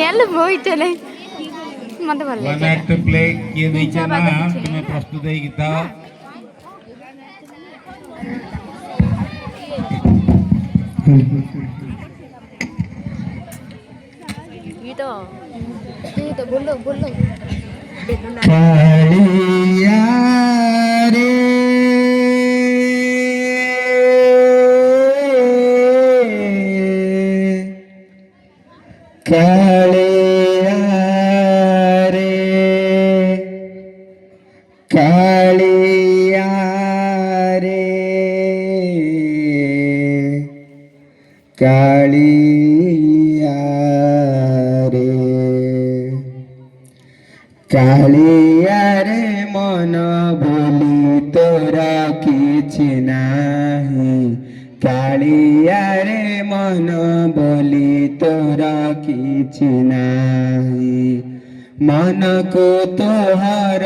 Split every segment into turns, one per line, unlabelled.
କେଲେ ବଇଟେ ନାହିଁ ମତେ ଭଲ
वन एक्ट प्ले किए देखिए ना तुम्हें प्रस्तुत है गीता
ये तो बोलो बोलो
कालिया रे कालिया रे कालिया रे कालिया रे कालिया रे मन बोली तोरा किछि नाही कालिया रे मन बोली तोरा किछि नाही मन को तोहर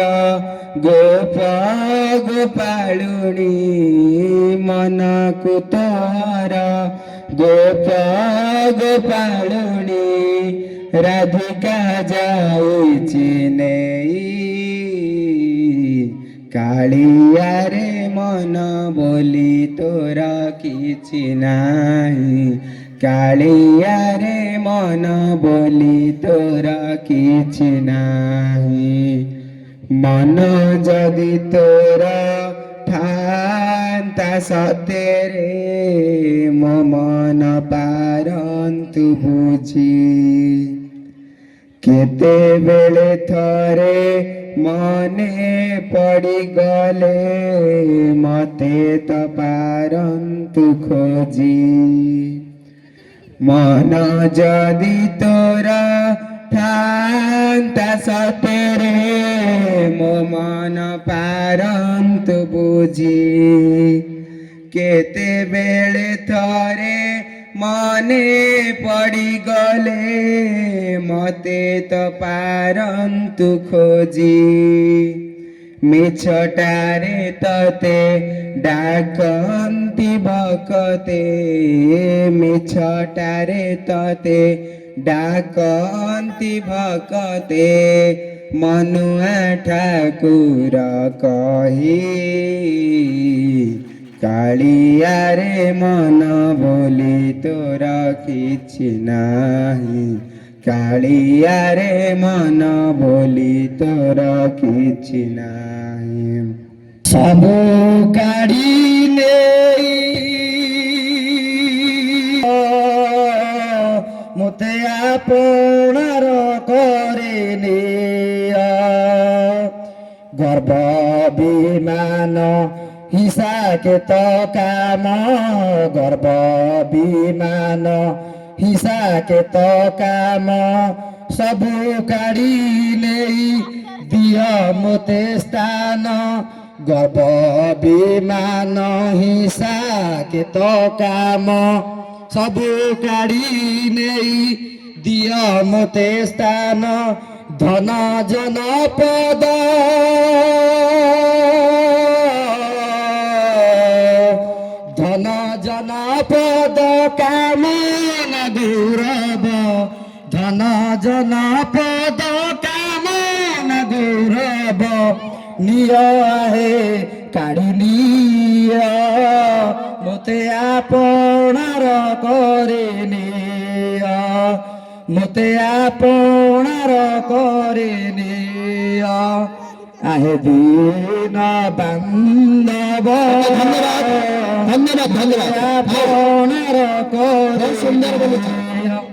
गोप गोपालुनी मन को तोहर गोप गोपालुनी राधिका जाइछि नेई कालिया रे मन बोली तोरा किछि नाही कालिया रे मन बोली तोरा किछि नाही मन जदि तोरा ठान्ता सतेरे मो मन पारन्तु बुझी केते बेले थरे मने पड़ी गले मते तो पारन्तु खोजी मन जदि तोरा ठान्ता सतेरे मो मन पारन्तु बुझी केते बेले थरे मने पड़ी गले मते तो पारन्तु खोजी मिछटारे तते डाकन्ति बकते मिछटारे तते डाकन्ति भकते मनुआ ठाकुर कही कालिया रे मन बोली तोरा किछि नाही कालिया रे मन बोली तोरा किछि नाही सबु काढ़ी नेई मते आपणार करे निया गर्भ विमान हिसा के तो काम गर्भ विमान हिसा के तो काम सबु काढ़ी नेई दिया मते स्थान गर्भ विमान हिसा के तो काम सबु काढ़ी नेई दिया मते स्थान धन जन पद धन जन पद कामन गौरव धन जन पद कामन गौरव निय हे काढ़ी निय मते आपणार करे निय मते आपणार करे निय आहे दीन बांधव
धन्यवाद धन्यवाद
आपणार करे
सुंदर बोलुछ